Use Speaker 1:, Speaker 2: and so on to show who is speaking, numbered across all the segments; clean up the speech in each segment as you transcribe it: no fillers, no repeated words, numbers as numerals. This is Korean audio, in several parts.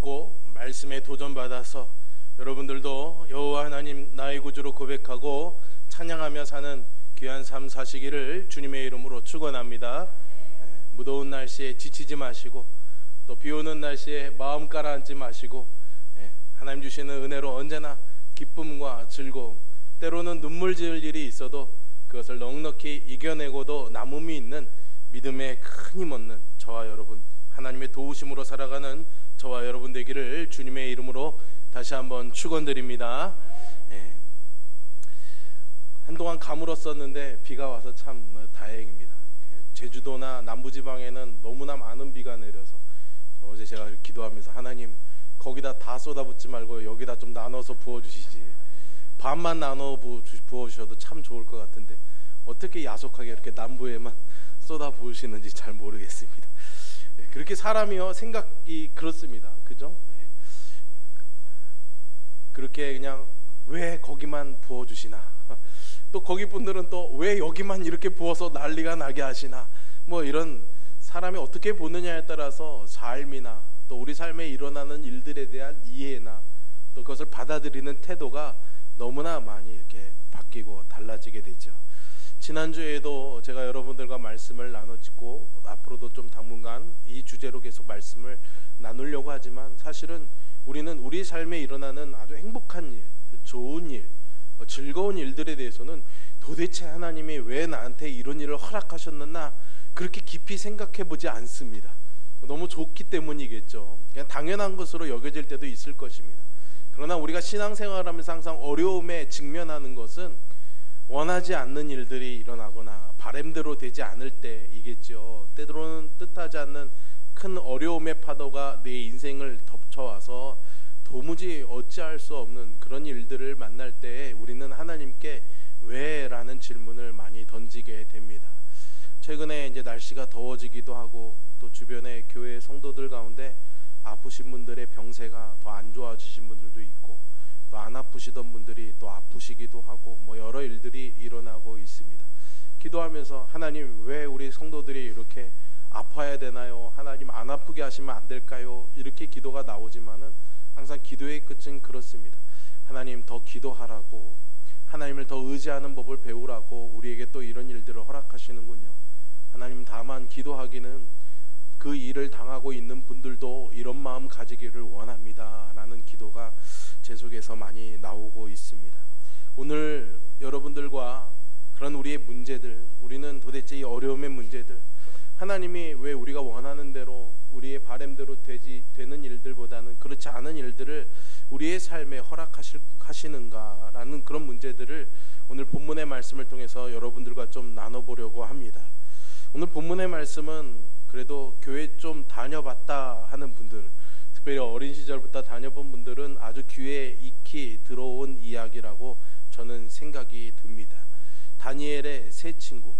Speaker 1: 얻고 말씀에 도전받아서 여러분들도 여호와 하나님 나의 구주로 고백하고 찬양하며 사는 귀한 삶 사시기를 주님의 이름으로 축원합니다. 무더운 날씨에 지치지 마시고 또 비오는 날씨에 마음 가라앉지 마시고 하나님 주시는 은혜로 언제나 기쁨과 즐거움, 때로는 눈물 지을 일이 있어도 그것을 넉넉히 이겨내고도 남음이 있는 믿음에 큰 힘 얻는 저와 여러분, 하나님의 도우심으로 살아가는 저와 여러분 되기를 주님의 이름으로 다시 한번 축원드립니다. 한동안 가물었었는데 비가 와서 참 다행입니다. 제주도나 남부지방에는 너무나 많은 비가 내려서 어제 제가 기도하면서 하나님 거기다 다 쏟아붓지 말고 여기다 좀 나눠서 부어주시지, 반만 나눠 부어주셔도 참 좋을 것 같은데 어떻게 야속하게 이렇게 남부에만 쏟아 부으시는지 잘 모르겠습니다. 그렇게 사람이요 생각이 그렇습니다. 그죠? 그렇게 그냥 왜 거기만 부어주시나, 또 거기 분들은 또 왜 여기만 이렇게 부어서 난리가 나게 하시나, 뭐 이런 사람이 어떻게 보느냐에 따라서 삶이나 또 우리 삶에 일어나는 일들에 대한 이해나 또 그것을 받아들이는 태도가 너무나 많이 이렇게 바뀌고 달라지게 되죠. 지난주에도 제가 여러분들과 말씀을 나눴고 앞으로도 좀 당분간 이 주제로 계속 말씀을 나누려고 하지만 사실은 우리는 우리 삶에 일어나는 아주 행복한 일, 좋은 일, 즐거운 일들에 대해서는 도대체 하나님이 왜 나한테 이런 일을 허락하셨나 그렇게 깊이 생각해 보지 않습니다. 너무 좋기 때문이겠죠. 그냥 당연한 것으로 여겨질 때도 있을 것입니다. 그러나 우리가 신앙생활하면서 항상 어려움에 직면하는 것은 원하지 않는 일들이 일어나거나 바램대로 되지 않을 때이겠죠. 때로는 뜻하지 않는 큰 어려움의 파도가 내 인생을 덮쳐와서 도무지 어찌할 수 없는 그런 일들을 만날 때 우리는 하나님께 왜? 라는 질문을 많이 던지게 됩니다. 최근에 이제 날씨가 더워지기도 하고 또 주변의 교회 성도들 가운데 아프신 분들의 병세가 더 안 좋아지신 분들도 있고 또 안 아프시던 분들이 또 아프시기도 하고 뭐 여러 일들이 일어나고 있습니다. 기도하면서 하나님 왜 우리 성도들이 이렇게 아파야 되나요? 하나님 안 아프게 하시면 안 될까요? 이렇게 기도가 나오지만은 항상 기도의 끝은 그렇습니다. 하나님 더 기도하라고, 하나님을 더 의지하는 법을 배우라고 우리에게 또 이런 일들을 허락하시는군요. 하나님 다만 기도하기는 그 일을 당하고 있는 분들도 이런 마음 가지기를 원합니다 라는 기도가 제 속에서 많이 나오고 있습니다. 오늘 여러분들과 그런 우리의 문제들, 우리는 도대체 이 어려움의 문제들, 하나님이 왜 우리가 원하는 대로 우리의 바램대로 되는 일들보다는 그렇지 않은 일들을 우리의 삶에 허락하시는가 라는 그런 문제들을 오늘 본문의 말씀을 통해서 여러분들과 좀 나눠보려고 합니다. 오늘 본문의 말씀은 그래도 교회 좀 다녀봤다 하는 분들, 특별히 어린 시절부터 다녀본 분들은 아주 귀에 익히 들어온 이야기라고 저는 생각이 듭니다. 다니엘의 세 친구,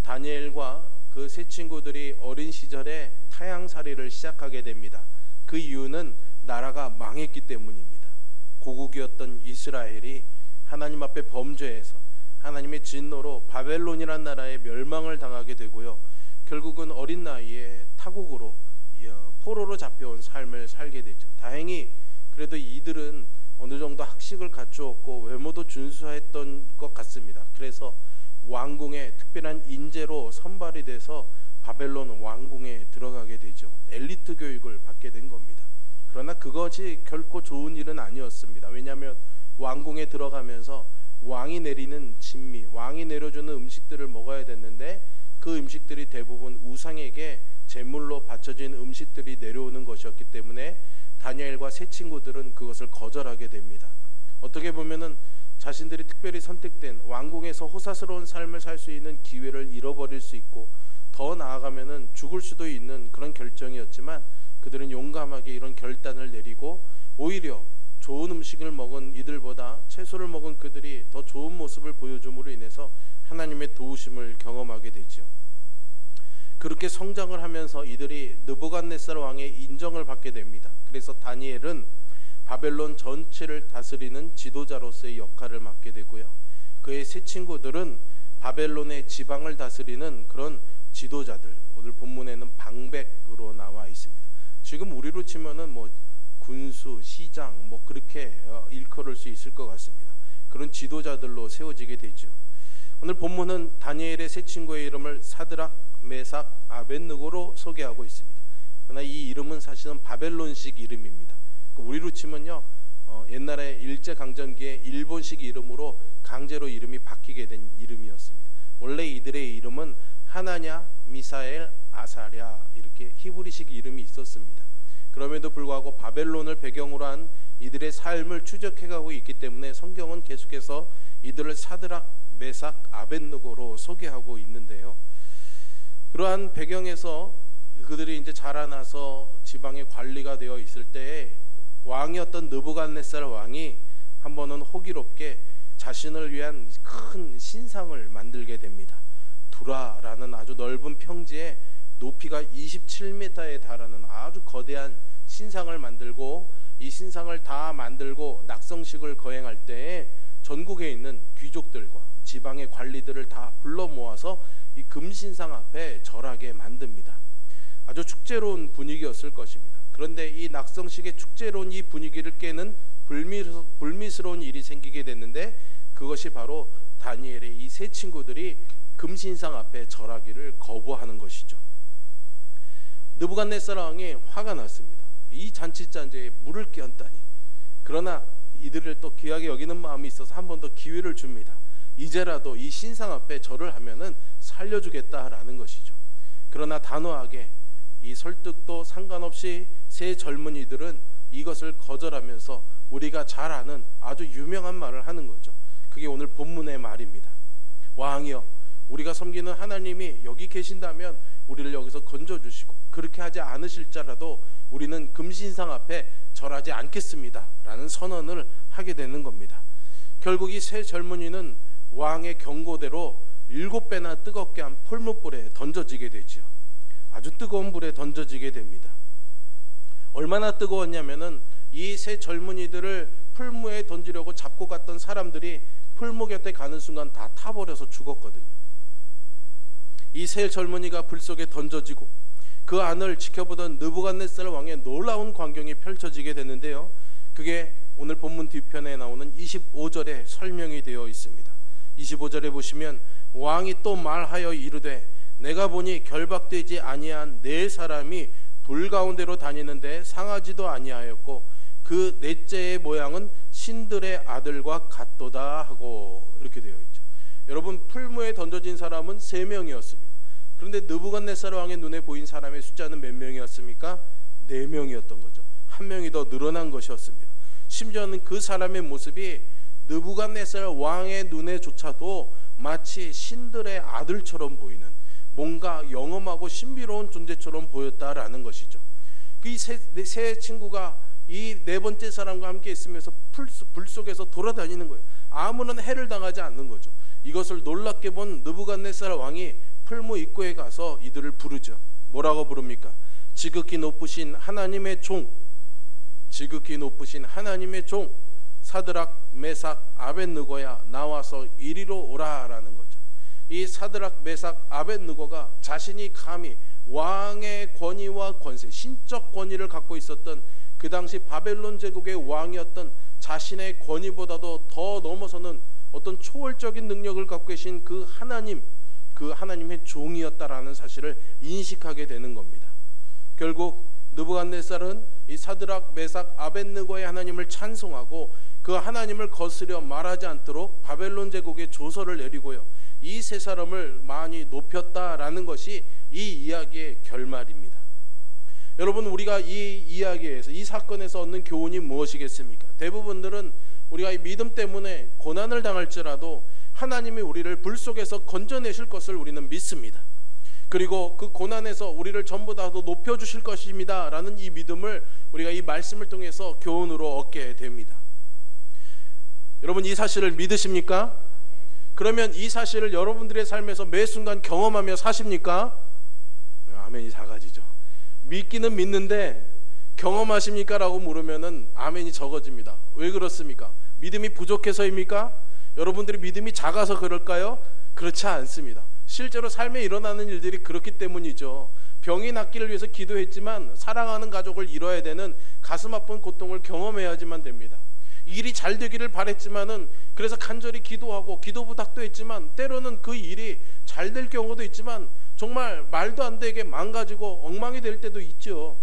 Speaker 1: 다니엘과 그 세 친구들이 어린 시절에 타향살이를 시작하게 됩니다. 그 이유는 나라가 망했기 때문입니다. 고국이었던 이스라엘이 하나님 앞에 범죄해서 하나님의 진노로 바벨론이란 나라에 멸망을 당하게 되고요. 결국은 어린 나이에 타국으로 포로로 잡혀온 삶을 살게 되죠. 다행히 그래도 이들은 어느 정도 학식을 갖추었고 외모도 준수했던 것 같습니다. 그래서 왕궁의 특별한 인재로 선발이 돼서 바벨론 왕궁에 들어가게 되죠. 엘리트 교육을 받게 된 겁니다. 그러나 그것이 결코 좋은 일은 아니었습니다. 왜냐하면 왕궁에 들어가면서 왕이 내리는 진미, 왕이 내려주는 음식들을 먹어야 됐는데 그 음식들이 대부분 우상에게 제물로 바쳐진 음식들이 내려오는 것이었기 때문에 다니엘과 세 친구들은 그것을 거절하게 됩니다. 어떻게 보면은 자신들이 특별히 선택된 왕궁에서 호사스러운 삶을 살 수 있는 기회를 잃어버릴 수 있고 더 나아가면은 죽을 수도 있는 그런 결정이었지만 그들은 용감하게 이런 결단을 내리고 오히려 좋은 음식을 먹은 이들보다 채소를 먹은 그들이 더 좋은 모습을 보여줌으로 인해서 하나님의 도우심을 경험하게 되죠. 그렇게 성장을 하면서 이들이 느부갓네살 왕의 인정을 받게 됩니다. 그래서 다니엘은 바벨론 전체를 다스리는 지도자로서의 역할을 맡게 되고요. 그의 세 친구들은 바벨론의 지방을 다스리는 그런 지도자들, 오늘 본문에는 방백으로 나와 있습니다. 지금 우리로 치면은 뭐 군수, 시장 뭐 그렇게 일컬을 수 있을 것 같습니다. 그런 지도자들로 세워지게 되죠. 오늘 본문은 다니엘의 세 친구의 이름을 사드락, 메삭, 아벳느고로 소개하고 있습니다. 그러나 이 이름은 사실은 바벨론식 이름입니다. 우리로 치면요, 옛날에 일제강점기에 일본식 이름으로 강제로 이름이 바뀌게 된 이름이었습니다. 원래 이들의 이름은 하나냐, 미사엘, 아사랴 이렇게 히브리식 이름이 있었습니다. 그럼에도 불구하고 바벨론을 배경으로 한 이들의 삶을 추적해가고 있기 때문에 성경은 계속해서 이들을 사드락, 메삭, 아벳느고로 소개하고 있는데요. 그러한 배경에서 그들이 이제 자라나서 지방의 관리가 되어 있을 때에 왕이었던 느부갓네살 왕이 한 번은 호기롭게 자신을 위한 큰 신상을 만들게 됩니다. 두라라는 아주 넓은 평지에 높이가 27m에 달하는 아주 거대한 신상을 만들고, 이 신상을 다 만들고 낙성식을 거행할 때에 전국에 있는 귀족들과 지방의 관리들을 다 불러 모아서 이 금신상 앞에 절하게 만듭니다. 아주 축제로운 분위기였을 것입니다. 그런데 이 낙성식의 축제로운 이 분위기를 깨는 불미스러운 일이 생기게 됐는데, 그것이 바로 다니엘의 이 세 친구들이 금신상 앞에 절하기를 거부하는 것이죠. 느부갓네살 왕이 화가 났습니다. 이 잔치잔재에 물을 끼얹다니. 그러나 이들을 또 귀하게 여기는 마음이 있어서 한 번 더 기회를 줍니다. 이제라도 이 신상 앞에 절을 하면은 살려주겠다라는 것이죠. 그러나 단호하게 이 설득도 상관없이 세 젊은이들은 이것을 거절하면서 우리가 잘 아는 아주 유명한 말을 하는 거죠. 그게 오늘 본문의 말입니다. 왕이여, 우리가 섬기는 하나님이 여기 계신다면 우리를 여기서 건져주시고, 그렇게 하지 않으실지라도 우리는 금신상 앞에 절하지 않겠습니다 라는 선언을 하게 되는 겁니다. 결국 이 세 젊은이는 왕의 경고대로 7배나 뜨겁게 한 풀무불에 던져지게 되죠. 아주 뜨거운 불에 던져지게 됩니다. 얼마나 뜨거웠냐면은 이 세 젊은이들을 풀무에 던지려고 잡고 갔던 사람들이 풀무 곁에 가는 순간 다 타버려서 죽었거든요. 이 세 젊은이가 불 속에 던져지고 그 안을 지켜보던 느부갓네살 왕의 놀라운 광경이 펼쳐지게 되는데요. 그게 오늘 본문 뒤편에 나오는 25절에 설명이 되어 있습니다. 25절에 보시면 왕이 또 말하여 이르되 내가 보니 결박되지 아니한 네 사람이 불 가운데로 다니는데 상하지도 아니하였고 그 넷째의 모양은 신들의 아들과 같도다 하고 이렇게 되어 있죠. 여러분, 풀무에 던져진 사람은 3명이었습니다. 그런데 느부갓네살 왕의 눈에 보인 사람의 숫자는 몇 명이었습니까? 4명이었던 거죠. 한 명이 더 늘어난 것이었습니다. 심지어는 그 사람의 모습이 느부갓네살 왕의 눈에조차도 마치 신들의 아들처럼 보이는, 뭔가 영험하고 신비로운 존재처럼 보였다라는 것이죠. 이 세 친구가 이 네 번째 사람과 함께 있으면서 불 속에서 돌아다니는 거예요. 아무런 해를 당하지 않는 거죠. 이것을 놀랍게 본 느부갓네살 왕이 풀무 입구에 가서 이들을 부르죠. 뭐라고 부릅니까? 지극히 높으신 하나님의 종, 지극히 높으신 하나님의 종 사드락, 메삭, 아벳느고야 나와서 이리로 오라라는 거죠. 이 사드락, 메삭, 아벳느고가 자신이 감히 왕의 권위와 권세, 신적 권위를 갖고 있었던 그 당시 바벨론 제국의 왕이었던 자신의 권위보다도 더 넘어서는 어떤 초월적인 능력을 갖고 계신 그 하나님, 그 하나님의 종이었다라는 사실을 인식하게 되는 겁니다. 결국 느부갓네살은 이 사드락, 메삭, 아벳느고의 하나님을 찬송하고 그 하나님을 거스려 말하지 않도록 바벨론 제국의 조서를 내리고요, 이 세 사람을 많이 높였다라는 것이 이 이야기의 결말입니다. 여러분, 우리가 이 이야기에서, 이 사건에서 얻는 교훈이 무엇이겠습니까? 대부분들은 우리가 이 믿음 때문에 고난을 당할지라도 하나님이 우리를 불 속에서 건져내실 것을 우리는 믿습니다. 그리고 그 고난에서 우리를 전부 다 더 높여주실 것입니다 라는 이 믿음을 우리가 이 말씀을 통해서 교훈으로 얻게 됩니다. 여러분, 이 사실을 믿으십니까? 그러면 이 사실을 여러분들의 삶에서 매 순간 경험하며 사십니까? 아멘이 4가지죠. 믿기는 믿는데 경험하십니까? 라고 물으면은 아멘이 적어집니다. 왜 그렇습니까? 믿음이 부족해서입니까? 여러분들이 믿음이 작아서 그럴까요? 그렇지 않습니다. 실제로 삶에 일어나는 일들이 그렇기 때문이죠. 병이 낫기를 위해서 기도했지만 사랑하는 가족을 잃어야 되는 가슴 아픈 고통을 경험해야지만 됩니다. 일이 잘 되기를 바랬지만은 그래서 간절히 기도하고 기도 부탁도 했지만 때로는 그 일이 잘 될 경우도 있지만 정말 말도 안 되게 망가지고 엉망이 될 때도 있죠.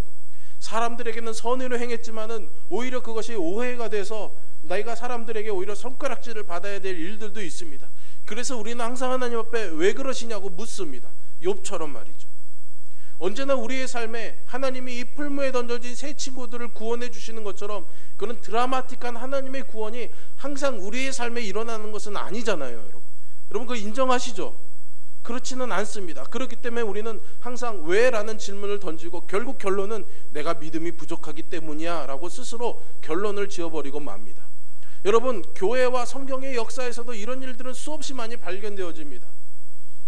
Speaker 1: 사람들에게는 선의로 행했지만은 오히려 그것이 오해가 돼서 내가 사람들에게 오히려 손가락질을 받아야 될 일들도 있습니다. 그래서 우리는 항상 하나님 앞에 왜 그러시냐고 묻습니다. 욥처럼 말이죠. 언제나 우리의 삶에 하나님이 이 풀무에 던져진 새 친구들을 구원해 주시는 것처럼 그런 드라마틱한 하나님의 구원이 항상 우리의 삶에 일어나는 것은 아니잖아요, 여러분. 여러분 그거 인정하시죠? 그렇지는 않습니다. 그렇기 때문에 우리는 항상 왜? 라는 질문을 던지고 결국 결론은 내가 믿음이 부족하기 때문이야 라고 스스로 결론을 지어버리고 맙니다. 여러분 교회와 성경의 역사에서도 이런 일들은 수없이 많이 발견되어집니다.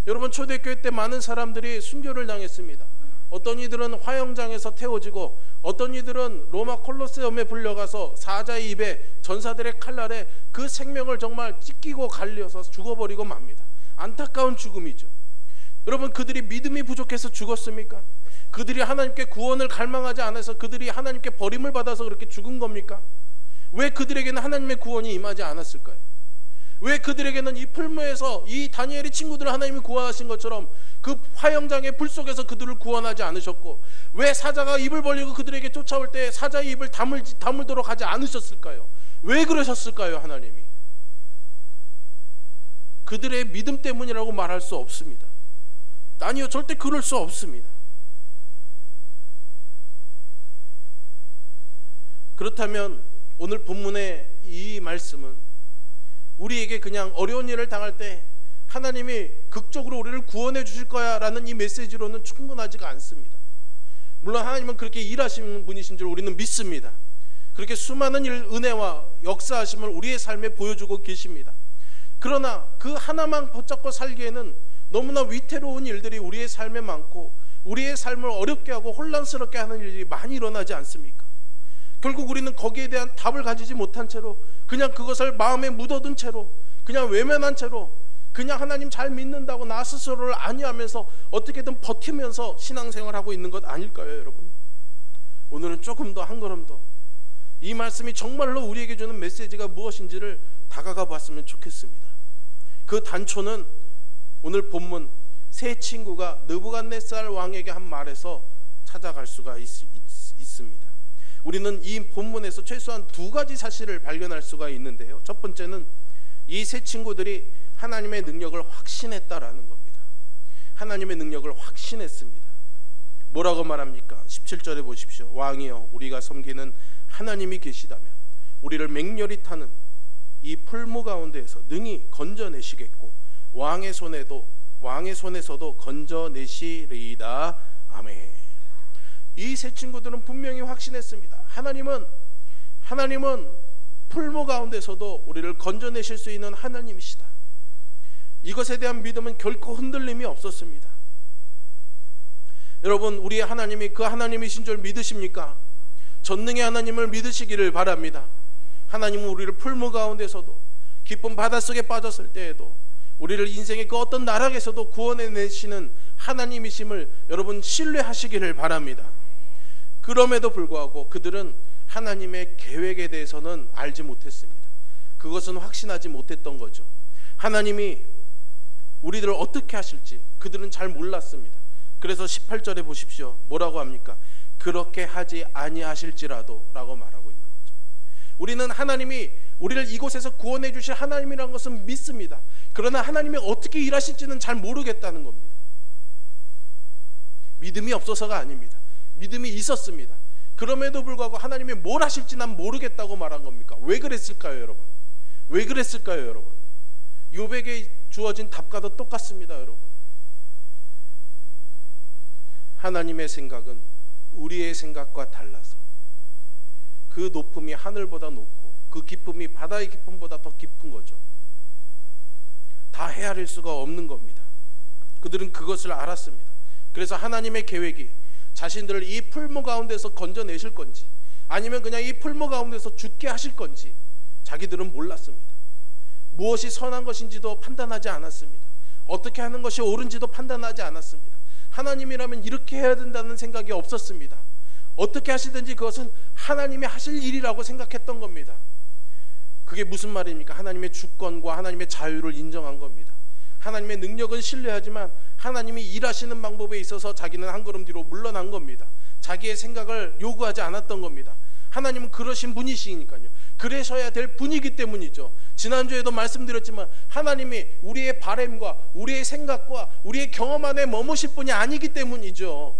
Speaker 1: 여러분 초대교회 때 많은 사람들이 순교를 당했습니다. 어떤 이들은 화형장에서 태워지고 어떤 이들은 로마 콜로세움에 불려가서 사자의 입에 전사들의 칼날에 그 생명을 정말 찢기고 갈려서 죽어버리고 맙니다. 안타까운 죽음이죠. 여러분 그들이 믿음이 부족해서 죽었습니까? 그들이 하나님께 구원을 갈망하지 않아서 그들이 하나님께 버림을 받아서 그렇게 죽은 겁니까? 왜 그들에게는 하나님의 구원이 임하지 않았을까요? 왜 그들에게는 이 풀무에서 이 다니엘의 친구들을 하나님이 구원하신 것처럼 그 화형장의 불 속에서 그들을 구원하지 않으셨고 왜 사자가 입을 벌리고 그들에게 쫓아올 때 사자의 입을 다물도록 하지 않으셨을까요? 왜 그러셨을까요? 하나님이 그들의 믿음 때문이라고 말할 수 없습니다. 아니요, 절대 그럴 수 없습니다. 그렇다면 오늘 본문의 이 말씀은 우리에게 그냥 어려운 일을 당할 때 하나님이 극적으로 우리를 구원해 주실 거야 라는 이 메시지로는 충분하지가 않습니다. 물론 하나님은 그렇게 일하시는 분이신 줄 우리는 믿습니다. 그렇게 수많은 은혜와 역사하심을 우리의 삶에 보여주고 계십니다. 그러나 그 하나만 붙잡고 살기에는 너무나 위태로운 일들이 우리의 삶에 많고 우리의 삶을 어렵게 하고 혼란스럽게 하는 일이 많이 일어나지 않습니까? 결국 우리는 거기에 대한 답을 가지지 못한 채로 그냥 그것을 마음에 묻어둔 채로 그냥 외면한 채로 그냥 하나님 잘 믿는다고 나 스스로를 안위하면서 어떻게든 버티면서 신앙생활하고 있는 것 아닐까요, 여러분? 오늘은 조금 더 한 걸음 더 이 말씀이 정말로 우리에게 주는 메시지가 무엇인지를 다가가 봤으면 좋겠습니다. 그 단초는 오늘 본문 세 친구가 느부갓네살 왕에게 한 말에서 찾아갈 수가 있습니다. 우리는 이 본문에서 최소한 두 가지 사실을 발견할 수가 있는데요. 첫 번째는 이 세 친구들이 하나님의 능력을 확신했다라는 겁니다. 하나님의 능력을 확신했습니다. 뭐라고 말합니까? 17절에 보십시오. 왕이여, 우리가 섬기는 하나님이 계시다면 우리를 맹렬히 타는 이 풀무 가운데에서 능히 건져내시겠고 왕의 손에서도 건져내시리이다. 아멘. 이 세 친구들은 분명히 확신했습니다. 하나님은 풀무 가운데서도 우리를 건져내실 수 있는 하나님이시다. 이것에 대한 믿음은 결코 흔들림이 없었습니다. 여러분, 우리의 하나님이 그 하나님이신 줄 믿으십니까? 전능의 하나님을 믿으시기를 바랍니다. 하나님은 우리를 풀무 가운데서도 깊은 바닷속에 빠졌을 때에도 우리를 인생의 그 어떤 나락에서도 구원해내시는 하나님이심을 여러분 신뢰하시기를 바랍니다. 그럼에도 불구하고 그들은 하나님의 계획에 대해서는 알지 못했습니다. 그것은 확신하지 못했던 거죠. 하나님이 우리들을 어떻게 하실지 그들은 잘 몰랐습니다. 그래서 18절에 보십시오. 뭐라고 합니까? 그렇게 하지 아니하실지라도 라고 말하고 있는 거죠. 우리는 하나님이 우리를 이곳에서 구원해 주실 하나님이라는 것은 믿습니다. 그러나 하나님이 어떻게 일하실지는 잘 모르겠다는 겁니다. 믿음이 없어서가 아닙니다. 믿음이 있었습니다. 그럼에도 불구하고 하나님이 뭘 하실지 난 모르겠다고 말한 겁니까? 왜 그랬을까요, 여러분? 왜 그랬을까요, 여러분? 욥에게 주어진 답과도 똑같습니다, 여러분. 하나님의 생각은 우리의 생각과 달라서 그 높음이 하늘보다 높고 그 깊음이 바다의 깊음보다 더 깊은 거죠. 다 헤아릴 수가 없는 겁니다. 그들은 그것을 알았습니다. 그래서 하나님의 계획이 자신들을 이 풀무 가운데서 건져내실 건지 아니면 그냥 이 풀무 가운데서 죽게 하실 건지 자기들은 몰랐습니다. 무엇이 선한 것인지도 판단하지 않았습니다. 어떻게 하는 것이 옳은지도 판단하지 않았습니다. 하나님이라면 이렇게 해야 된다는 생각이 없었습니다. 어떻게 하시든지 그것은 하나님이 하실 일이라고 생각했던 겁니다. 그게 무슨 말입니까? 하나님의 주권과 하나님의 자유를 인정한 겁니다. 하나님의 능력은 신뢰하지만 하나님이 일하시는 방법에 있어서 자기는 한 걸음 뒤로 물러난 겁니다. 자기의 생각을 요구하지 않았던 겁니다. 하나님은 그러신 분이시니까요. 그러셔야 될 분이기 때문이죠. 지난주에도 말씀드렸지만 하나님이 우리의 바램과 우리의 생각과 우리의 경험 안에 머무실 분이 아니기 때문이죠.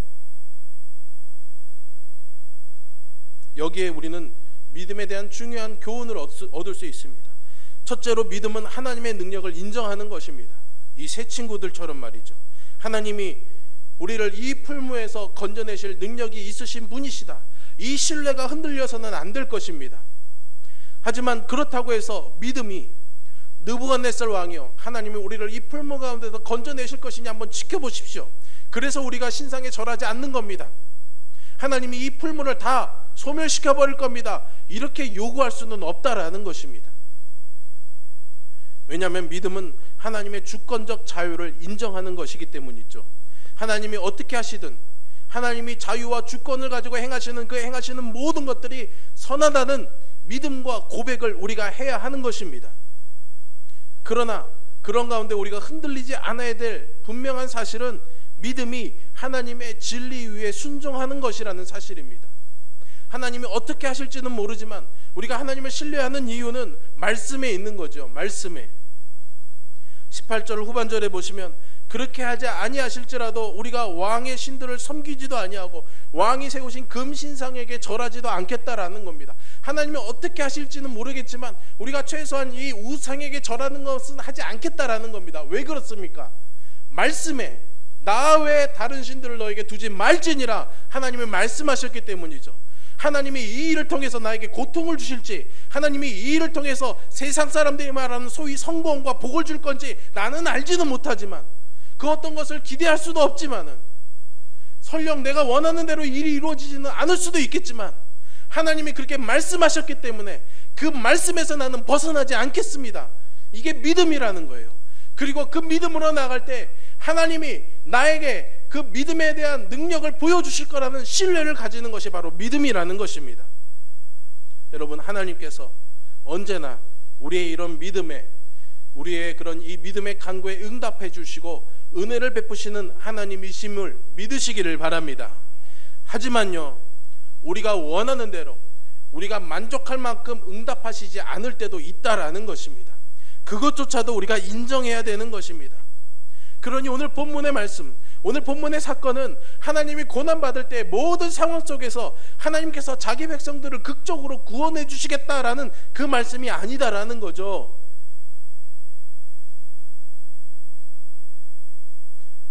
Speaker 1: 여기에 우리는 믿음에 대한 중요한 교훈을 얻을 수 있습니다. 첫째로 믿음은 하나님의 능력을 인정하는 것입니다. 이 세 친구들처럼 말이죠. 하나님이 우리를 이 풀무에서 건져내실 능력이 있으신 분이시다. 이 신뢰가 흔들려서는 안 될 것입니다. 하지만 그렇다고 해서 믿음이 느부갓네살 왕이요, 하나님이 우리를 이 풀무 가운데서 건져내실 것이냐 한번 지켜보십시오. 그래서 우리가 신상에 절하지 않는 겁니다. 하나님이 이 풀무를 다 소멸시켜버릴 겁니다, 이렇게 요구할 수는 없다라는 것입니다. 왜냐하면 믿음은 하나님의 주권적 자유를 인정하는 것이기 때문이죠. 하나님이 어떻게 하시든 하나님이 자유와 주권을 가지고 행하시는 그 행하시는 모든 것들이 선하다는 믿음과 고백을 우리가 해야 하는 것입니다. 그러나 그런 가운데 우리가 흔들리지 않아야 될 분명한 사실은 믿음이 하나님의 진리 위에 순종하는 것이라는 사실입니다. 하나님이 어떻게 하실지는 모르지만 우리가 하나님을 신뢰하는 이유는 말씀에 있는 거죠. 말씀에. 18절 후반절에 보시면 그렇게 하지 아니하실지라도 우리가 왕의 신들을 섬기지도 아니하고 왕이 세우신 금신상에게 절하지도 않겠다라는 겁니다. 하나님이 어떻게 하실지는 모르겠지만 우리가 최소한 이 우상에게 절하는 것은 하지 않겠다라는 겁니다. 왜 그렇습니까? 말씀에 나 외에 다른 신들을 너에게 두지 말지니라 하나님이 말씀하셨기 때문이죠. 하나님이 이 일을 통해서 나에게 고통을 주실지, 하나님이 이 일을 통해서 세상 사람들이 말하는 소위 성공과 복을 줄 건지 나는 알지는 못하지만, 그 어떤 것을 기대할 수도 없지만은, 설령 내가 원하는 대로 일이 이루어지지는 않을 수도 있겠지만 하나님이 그렇게 말씀하셨기 때문에 그 말씀에서 나는 벗어나지 않겠습니다. 이게 믿음이라는 거예요. 그리고 그 믿음으로 나갈 때 하나님이 나에게 그 믿음에 대한 능력을 보여주실 거라는 신뢰를 가지는 것이 바로 믿음이라는 것입니다. 여러분, 하나님께서 언제나 우리의 이런 믿음에, 우리의 그런 이 믿음의 간구에 응답해 주시고 은혜를 베푸시는 하나님이심을 믿으시기를 바랍니다. 하지만요, 우리가 원하는 대로, 우리가 만족할 만큼 응답하시지 않을 때도 있다라는 것입니다. 그것조차도 우리가 인정해야 되는 것입니다. 그러니 오늘 본문의 말씀, 오늘 본문의 사건은 하나님이 고난받을 때 모든 상황 속에서 하나님께서 자기 백성들을 극적으로 구원해 주시겠다라는 그 말씀이 아니다라는 거죠.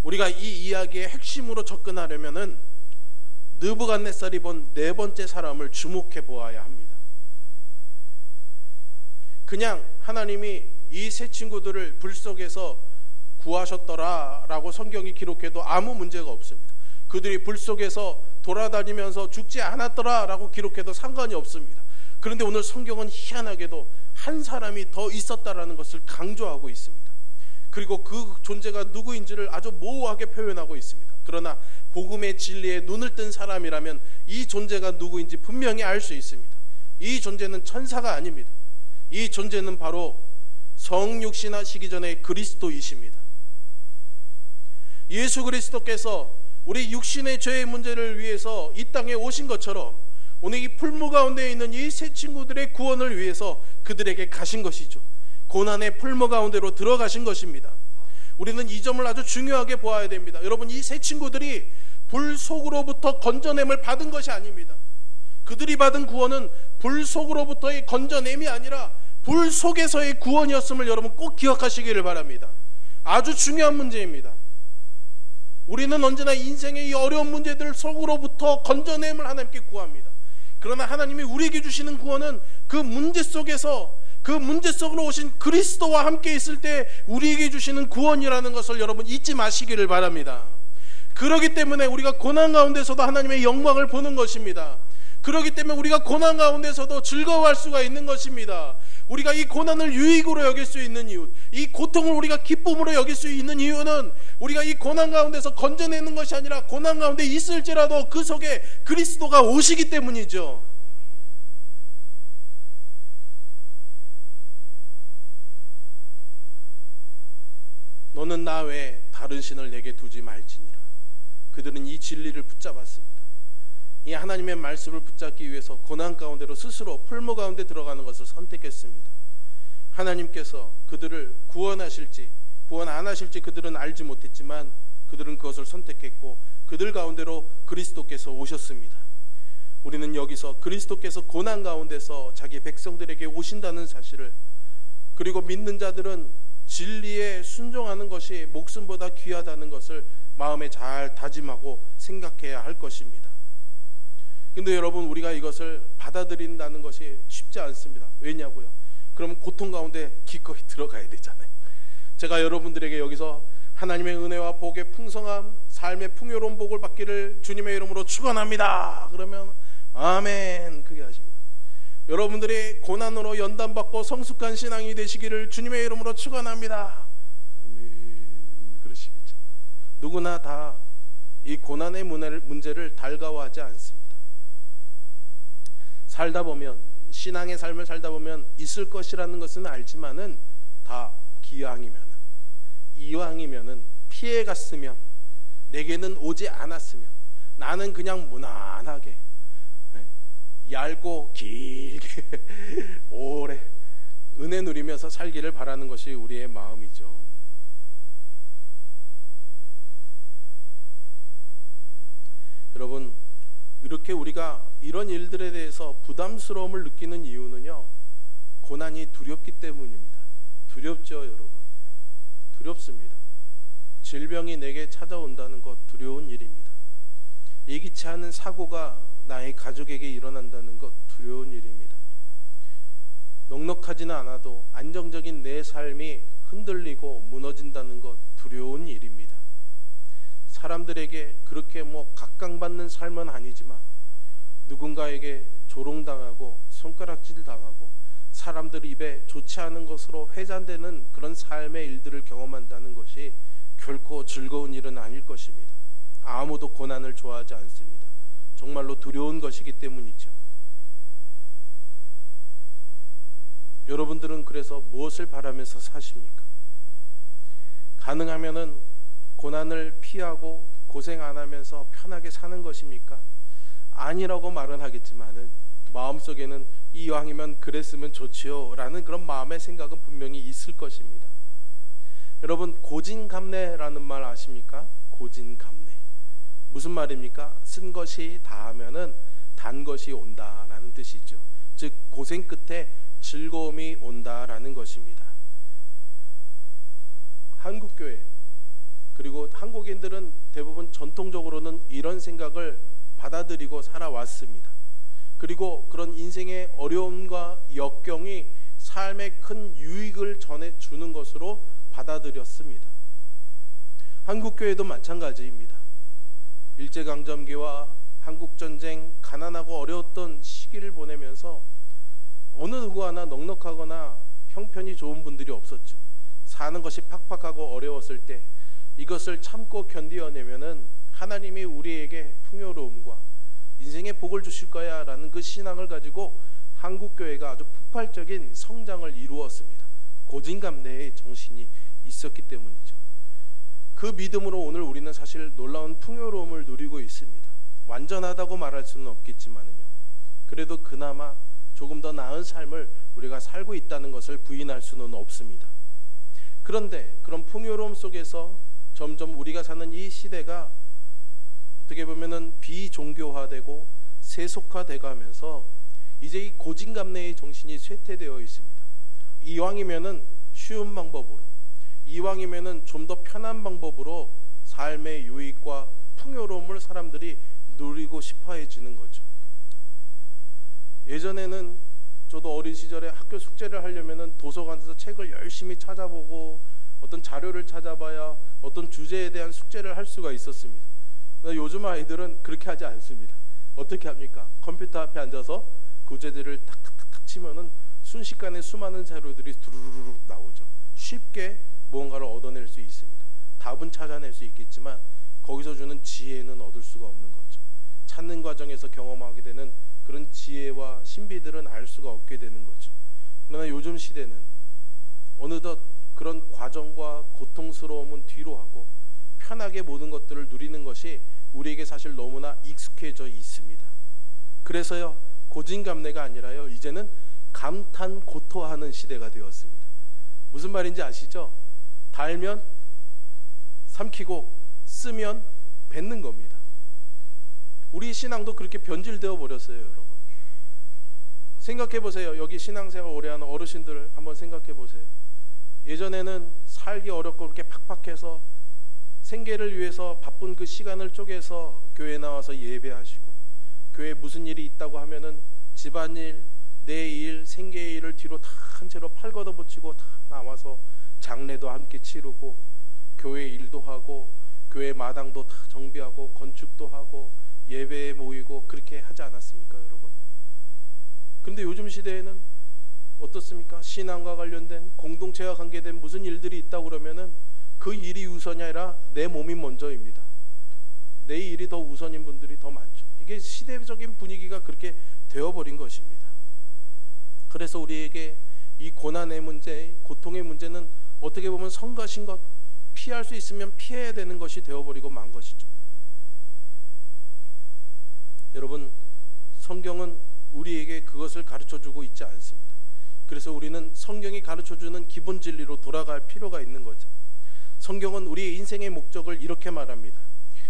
Speaker 1: 우리가 이 이야기의 핵심으로 접근하려면은 느부갓네살이 본 네 번째 사람을 주목해 보아야 합니다. 그냥 하나님이 이 세 친구들을 불 속에서 구하셨더라 라고 성경이 기록해도 아무 문제가 없습니다. 그들이 불 속에서 돌아다니면서 죽지 않았더라 라고 기록해도 상관이 없습니다. 그런데 오늘 성경은 희한하게도 한 사람이 더 있었다라는 것을 강조하고 있습니다. 그리고 그 존재가 누구인지를 아주 모호하게 표현하고 있습니다. 그러나 복음의 진리에 눈을 뜬 사람이라면 이 존재가 누구인지 분명히 알 수 있습니다. 이 존재는 천사가 아닙니다. 이 존재는 바로 성육신하시기 전에 그리스도이십니다. 예수 그리스도께서 우리 육신의 죄의 문제를 위해서 이 땅에 오신 것처럼 오늘 이 풀무 가운데 있는 이 세 친구들의 구원을 위해서 그들에게 가신 것이죠. 고난의 풀무 가운데로 들어가신 것입니다. 우리는 이 점을 아주 중요하게 보아야 됩니다. 여러분, 이 세 친구들이 불 속으로부터 건져냄을 받은 것이 아닙니다. 그들이 받은 구원은 불 속으로부터의 건져냄이 아니라 불 속에서의 구원이었음을 여러분 꼭 기억하시기를 바랍니다. 아주 중요한 문제입니다. 우리는 언제나 인생의 이 어려운 문제들 속으로부터 건져냄을 하나님께 구합니다. 그러나 하나님이 우리에게 주시는 구원은 그 문제 속에서, 그 문제 속으로 오신 그리스도와 함께 있을 때 우리에게 주시는 구원이라는 것을 여러분 잊지 마시기를 바랍니다. 그렇기 때문에 우리가 고난 가운데서도 하나님의 영광을 보는 것입니다. 그렇기 때문에 우리가 고난 가운데서도 즐거워할 수가 있는 것입니다. 우리가 이 고난을 유익으로 여길 수 있는 이유, 이 고통을 우리가 기쁨으로 여길 수 있는 이유는 우리가 이 고난 가운데서 건져내는 것이 아니라 고난 가운데 있을지라도 그 속에 그리스도가 오시기 때문이죠. 너는 나 외에 다른 신을 내게 두지 말지니라. 그들은 이 진리를 붙잡았습니다. 이 하나님의 말씀을 붙잡기 위해서 고난 가운데로 스스로 풀무 가운데 들어가는 것을 선택했습니다. 하나님께서 그들을 구원하실지 구원 안 하실지 그들은 알지 못했지만 그들은 그것을 선택했고 그들 가운데로 그리스도께서 오셨습니다. 우리는 여기서 그리스도께서 고난 가운데서 자기 백성들에게 오신다는 사실을, 그리고 믿는 자들은 진리에 순종하는 것이 목숨보다 귀하다는 것을 마음에 잘 다짐하고 생각해야 할 것입니다. 근데 여러분, 우리가 이것을 받아들인다는 것이 쉽지 않습니다. 왜냐고요? 그러면 고통 가운데 기꺼이 들어가야 되잖아요. 제가 여러분들에게 여기서 하나님의 은혜와 복의 풍성함, 삶의 풍요로운 복을 받기를 주님의 이름으로 축원합니다. 그러면 아멘 그게 하십니다. 여러분들이 고난으로 연단받고 성숙한 신앙이 되시기를 주님의 이름으로 축원합니다. 아멘 그러시겠죠. 누구나 다 이 고난의 문제를 달가워하지 않습니다. 살다 보면, 신앙의 삶을 살다 보면 있을 것이라는 것은 알지만은 다 이왕이면은 피해갔으면, 내게는 오지 않았으면, 나는 그냥 무난하게 얇고 길게 오래 은혜 누리면서 살기를 바라는 것이 우리의 마음이죠. 여러분, 이렇게 우리가 이런 일들에 대해서 부담스러움을 느끼는 이유는요, 고난이 두렵기 때문입니다. 두렵죠, 여러분. 두렵습니다. 질병이 내게 찾아온다는 것 두려운 일입니다. 예기치 않은 사고가 나의 가족에게 일어난다는 것 두려운 일입니다. 넉넉하지는 않아도 안정적인 내 삶이 흔들리고 무너진다는 것 두려운 일입니다. 사람들에게 그렇게 각광받는 삶은 아니지만 누군가에게 조롱당하고 손가락질 당하고 사람들 입에 좋지 않은 것으로 회자되는 그런 삶의 일들을 경험한다는 것이 결코 즐거운 일은 아닐 것입니다. 아무도 고난을 좋아하지 않습니다. 정말로 두려운 것이기 때문이죠. 여러분들은 그래서 무엇을 바라면서 사십니까? 가능하면은 고난을 피하고 고생 안 하면서 편하게 사는 것입니까? 아니라고 말은 하겠지만은 마음속에는 이왕이면 그랬으면 좋지요 라는 그런 마음의 생각은 분명히 있을 것입니다. 여러분, 고진감래라는 말 아십니까? 고진감래 무슨 말입니까? 쓴 것이 다하면은 단 것이 온다라는 뜻이죠. 즉 고생 끝에 즐거움이 온다라는 것입니다. 한국교회 그리고 한국인들은 대부분 전통적으로는 이런 생각을 받아들이고 살아왔습니다. 그리고 그런 인생의 어려움과 역경이 삶에 큰 유익을 전해주는 것으로 받아들였습니다. 한국교회도 마찬가지입니다. 일제강점기와 한국전쟁, 가난하고 어려웠던 시기를 보내면서 어느 누구 하나 넉넉하거나 형편이 좋은 분들이 없었죠. 사는 것이 팍팍하고 어려웠을 때 이것을 참고 견디어내면은 하나님이 우리에게 풍요로움과 인생의 복을 주실 거야 라는 그 신앙을 가지고 한국교회가 아주 폭발적인 성장을 이루었습니다. 고진감래의 정신이 있었기 때문이죠. 그 믿음으로 오늘 우리는 사실 놀라운 풍요로움을 누리고 있습니다. 완전하다고 말할 수는 없겠지만요, 그래도 그나마 조금 더 나은 삶을 우리가 살고 있다는 것을 부인할 수는 없습니다. 그런데 그런 풍요로움 속에서 점점 우리가 사는 이 시대가 어떻게 보면은 비종교화되고 세속화돼 가면서 이제 이 고진감래의 정신이 쇠퇴되어 있습니다. 이왕이면은 쉬운 방법으로, 이왕이면은 좀 더 편한 방법으로 삶의 유익과 풍요로움을 사람들이 누리고 싶어 해지는 거죠. 예전에는 저도 어린 시절에 학교 숙제를 하려면은 도서관에서 책을 열심히 찾아보고 어떤 자료를 찾아봐야 어떤 주제에 대한 숙제를 할 수가 있었습니다. 요즘 아이들은 그렇게 하지 않습니다. 어떻게 합니까? 컴퓨터 앞에 앉아서 교재들을 탁탁탁탁 치면은 순식간에 수많은 자료들이 두루루룩 나오죠. 쉽게 무언가를 얻어낼 수 있습니다. 답은 찾아낼 수 있겠지만 거기서 주는 지혜는 얻을 수가 없는 거죠. 찾는 과정에서 경험하게 되는 그런 지혜와 신비들은 알 수가 없게 되는 거죠. 그러나 요즘 시대는 어느덧 그런 과정과 고통스러움은 뒤로 하고 편하게 모든 것들을 누리는 것이 우리에게 사실 너무나 익숙해져 있습니다. 그래서요, 고진감래가 아니라요, 이제는 감탄고토하는 시대가 되었습니다. 무슨 말인지 아시죠? 달면 삼키고 쓰면 뱉는 겁니다. 우리 신앙도 그렇게 변질되어 버렸어요, 여러분. 생각해 보세요. 여기 신앙생활 오래 하는 어르신들 한번 생각해 보세요. 예전에는 살기 어렵고 그렇게 팍팍해서 생계를 위해서 바쁜 그 시간을 쪼개서 교회 나와서 예배하시고, 교회에 무슨 일이 있다고 하면은 집안일, 내 일, 생계의 일을 뒤로 다 한 채로 팔 걷어붙이고 다 나와서 장례도 함께 치르고 교회 일도 하고 교회 마당도 다 정비하고 건축도 하고 예배에 모이고 그렇게 하지 않았습니까, 여러분? 근데 요즘 시대에는 어떻습니까? 신앙과 관련된 공동체와 관계된 무슨 일들이 있다고 그러면은 그 일이 우선이 아니라 내 몸이 먼저입니다. 내 일이 더 우선인 분들이 더 많죠. 이게 시대적인 분위기가 그렇게 되어버린 것입니다. 그래서 우리에게 이 고난의 문제, 고통의 문제는 어떻게 보면 성가신 것, 피할 수 있으면 피해야 되는 것이 되어버리고 만 것이죠. 여러분, 성경은 우리에게 그것을 가르쳐주고 있지 않습니다. 그래서 우리는 성경이 가르쳐주는 기본 진리로 돌아갈 필요가 있는 거죠. 성경은 우리의 인생의 목적을 이렇게 말합니다.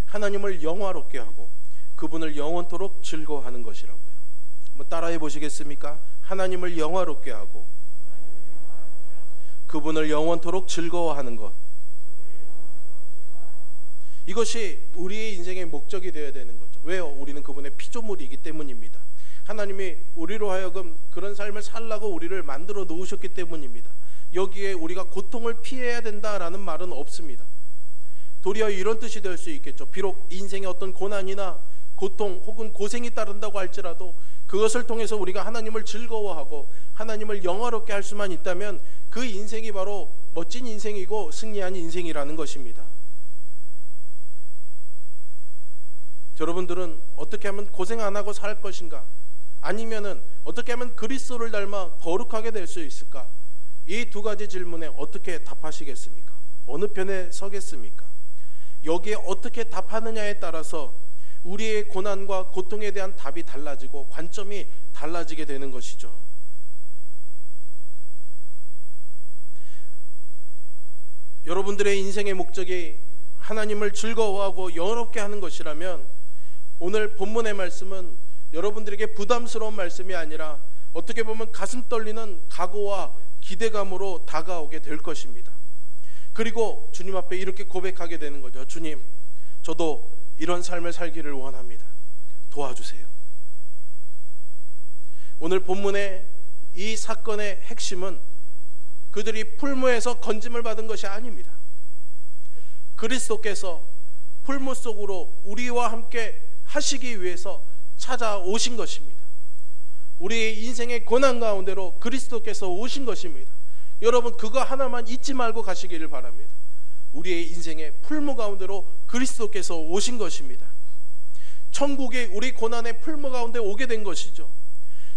Speaker 1: 하나님을 영화롭게 하고 그분을 영원토록 즐거워하는 것이라고요. 한번 따라해 보시겠습니까? 하나님을 영화롭게 하고 그분을 영원토록 즐거워하는 것. 이것이 우리의 인생의 목적이 되어야 되는 거죠. 왜요? 우리는 그분의 피조물이기 때문입니다. 하나님이 우리로 하여금 그런 삶을 살라고 우리를 만들어 놓으셨기 때문입니다. 여기에 우리가 고통을 피해야 된다라는 말은 없습니다. 도리어 이런 뜻이 될 수 있겠죠. 비록 인생의 어떤 고난이나 고통 혹은 고생이 따른다고 할지라도 그것을 통해서 우리가 하나님을 즐거워하고 하나님을 영화롭게 할 수만 있다면 그 인생이 바로 멋진 인생이고 승리한 인생이라는 것입니다. 여러분들은 어떻게 하면 고생 안 하고 살 것인가? 아니면은 어떻게 하면 그리스도를 닮아 거룩하게 될 수 있을까? 이 두 가지 질문에 어떻게 답하시겠습니까? 어느 편에 서겠습니까? 여기에 어떻게 답하느냐에 따라서 우리의 고난과 고통에 대한 답이 달라지고 관점이 달라지게 되는 것이죠. 여러분들의 인생의 목적이 하나님을 즐거워하고 영화롭게 하는 것이라면 오늘 본문의 말씀은 여러분들에게 부담스러운 말씀이 아니라 어떻게 보면 가슴 떨리는 각오와 기대감으로 다가오게 될 것입니다. 그리고 주님 앞에 이렇게 고백하게 되는 거죠. 주님, 저도 이런 삶을 살기를 원합니다. 도와주세요. 오늘 본문의 이 사건의 핵심은 그들이 풀무에서 건짐을 받은 것이 아닙니다. 그리스도께서 풀무 속으로 우리와 함께 하시기 위해서 찾아오신 것입니다. 우리의 인생의 고난 가운데로 그리스도께서 오신 것입니다. 여러분, 그거 하나만 잊지 말고 가시기를 바랍니다. 우리의 인생의 풀무 가운데로 그리스도께서 오신 것입니다. 천국에 우리 고난의 풀무 가운데 오게 된 것이죠.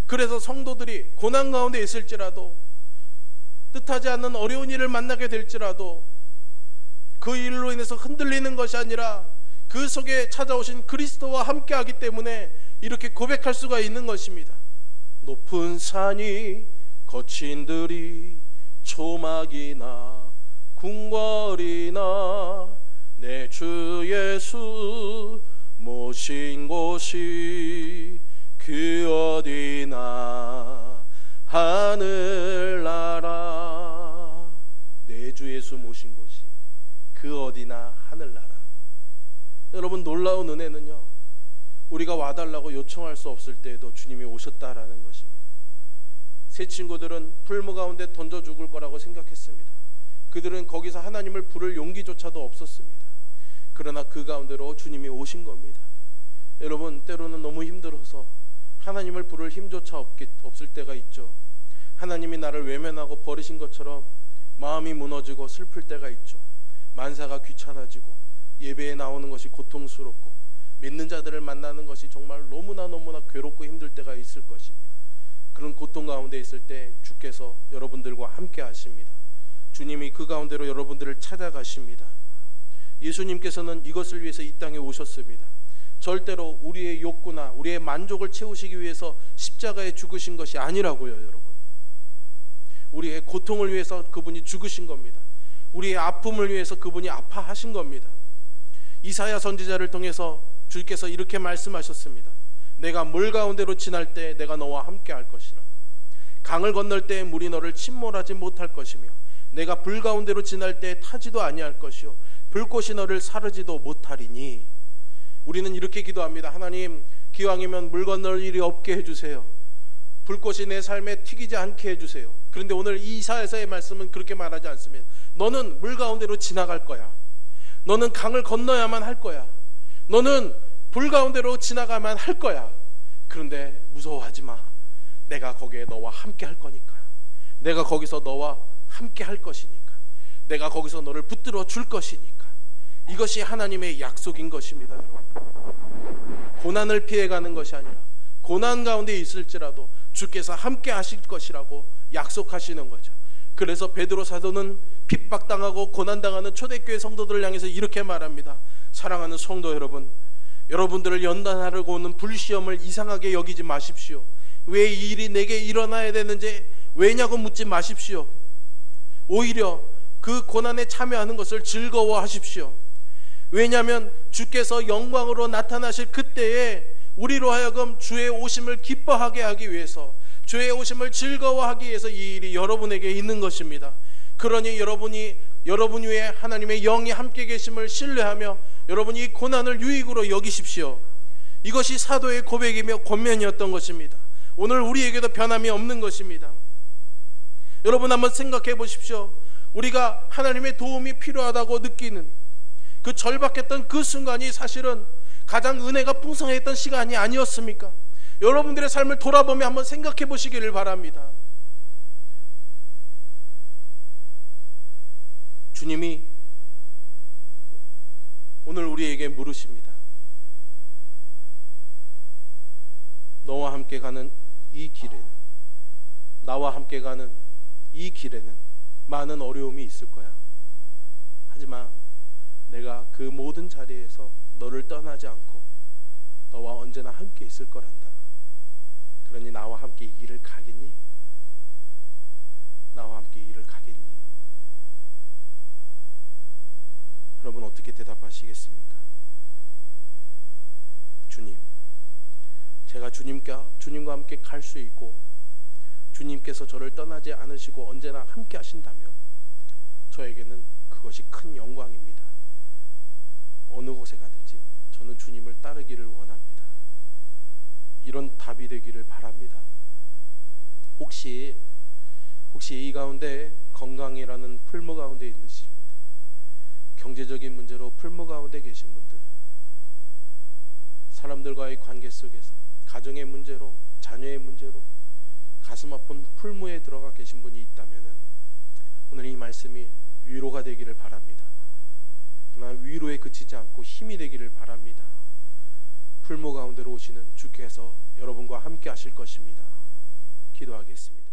Speaker 1: 그래서 성도들이 고난 가운데 있을지라도, 뜻하지 않는 어려운 일을 만나게 될지라도 그 일로 인해서 흔들리는 것이 아니라 그 속에 찾아오신 그리스도와 함께하기 때문에 이렇게 고백할 수가 있는 것입니다. 높은 산이 거친 들이 초막이나 궁궐이나 내 주 예수 모신 곳이 그 어디나 하늘나라. 내 주 예수 모신 곳이 그 어디나 하늘나라. 여러분, 놀라운 은혜는요, 우리가 와달라고 요청할 수 없을 때에도 주님이 오셨다라는 것입니다. 세 친구들은 풀무 가운데 던져 죽을 거라고 생각했습니다. 그들은 거기서 하나님을 부를 용기조차도 없었습니다. 그러나 그 가운데로 주님이 오신 겁니다. 여러분, 때로는 너무 힘들어서 하나님을 부를 힘조차 없을 때가 있죠. 하나님이 나를 외면하고 버리신 것처럼 마음이 무너지고 슬플 때가 있죠. 만사가 귀찮아지고 예배에 나오는 것이 고통스럽고 믿는 자들을 만나는 것이 정말 너무나 괴롭고 힘들 때가 있을 것입니다. 그런 고통 가운데 있을 때 주께서 여러분들과 함께 하십니다. 주님이 그 가운데로 여러분들을 찾아가십니다. 예수님께서는 이것을 위해서 이 땅에 오셨습니다. 절대로 우리의 욕구나 우리의 만족을 채우시기 위해서 십자가에 죽으신 것이 아니라고요. 여러분, 우리의 고통을 위해서 그분이 죽으신 겁니다. 우리의 아픔을 위해서 그분이 아파하신 겁니다. 이사야 선지자를 통해서 주께서 이렇게 말씀하셨습니다. 내가 물 가운데로 지날 때 내가 너와 함께 할 것이라. 강을 건널 때 물이 너를 침몰하지 못할 것이며 내가 불 가운데로 지날 때 타지도 아니할 것이요 불꽃이 너를 사르지도 못하리니. 우리는 이렇게 기도합니다. 하나님, 기왕이면 물 건널 일이 없게 해주세요. 불꽃이 내 삶에 튀기지 않게 해주세요. 그런데 오늘 이사야서의 말씀은 그렇게 말하지 않습니다. 너는 물 가운데로 지나갈 거야. 너는 강을 건너야만 할 거야. 너는 불 가운데로 지나가만 할 거야. 그런데 무서워하지 마. 내가 거기에 너와 함께 할 거니까. 내가 거기서 너와 함께 할 것이니까. 내가 거기서 너를 붙들어 줄 것이니까. 이것이 하나님의 약속인 것입니다. 여러분, 고난을 피해가는 것이 아니라 고난 가운데 있을지라도 주께서 함께 하실 것이라고 약속하시는 거죠. 그래서 베드로 사도는 핍박당하고 고난당하는 초대교회 성도들을 향해서 이렇게 말합니다. 사랑하는 성도 여러분, 여러분들을 연단하려고 오는 불시험을 이상하게 여기지 마십시오. 왜 이 일이 내게 일어나야 되는지 왜냐고 묻지 마십시오. 오히려 그 고난에 참여하는 것을 즐거워하십시오. 왜냐하면 주께서 영광으로 나타나실 그때에 우리로 하여금 주의 오심을 기뻐하게 하기 위해서, 주의 오심을 즐거워하기 위해서 이 일이 여러분에게 있는 것입니다. 그러니 여러분 위에 하나님의 영이 함께 계심을 신뢰하며 여러분이 이 고난을 유익으로 여기십시오. 이것이 사도의 고백이며 권면이었던 것입니다. 오늘 우리에게도 변함이 없는 것입니다. 여러분, 한번 생각해 보십시오. 우리가 하나님의 도움이 필요하다고 느끼는 그 절박했던 그 순간이 사실은 가장 은혜가 풍성했던 시간이 아니었습니까? 여러분들의 삶을 돌아보며 한번 생각해 보시기를 바랍니다. 주님이 오늘 우리에게 물으십니다. 너와 함께 가는 이 길에는, 나와 함께 가는 이 길에는 많은 어려움이 있을 거야. 하지만 내가 그 모든 자리에서 너를 떠나지 않고 너와 언제나 함께 있을 거란다. 그러니 나와 함께 이 길을 가겠니? 나와 함께 이 길을 가겠니? 여러분, 어떻게 대답하시겠습니까? 주님, 제가 주님과 함께 갈 수 있고 주님께서 저를 떠나지 않으시고 언제나 함께 하신다면 저에게는 그것이 큰 영광입니다. 어느 곳에 가든지 저는 주님을 따르기를 원합니다. 이런 답이 되기를 바랍니다. 혹시 이 가운데 건강이라는 풀무 가운데 있으십니다. 경제적인 문제로 풀무 가운데 계신 분들, 사람들과의 관계 속에서 가정의 문제로, 자녀의 문제로 가슴 아픈 풀무에 들어가 계신 분이 있다면 오늘 이 말씀이 위로가 되기를 바랍니다. 그러나 위로에 그치지 않고 힘이 되기를 바랍니다. 풀무 가운데로 오시는 주께서 여러분과 함께 하실 것입니다. 기도하겠습니다.